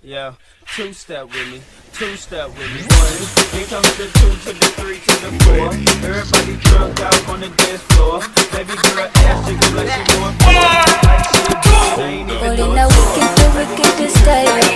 Yeah, two-step with me, two-step with me. One, here comes the two to the three to the four. Everybody drunk out on the dance floor. Baby girl ass jiggle like she going for it. Like she a bitch, I ain't even know All in a wicked, the wicked style.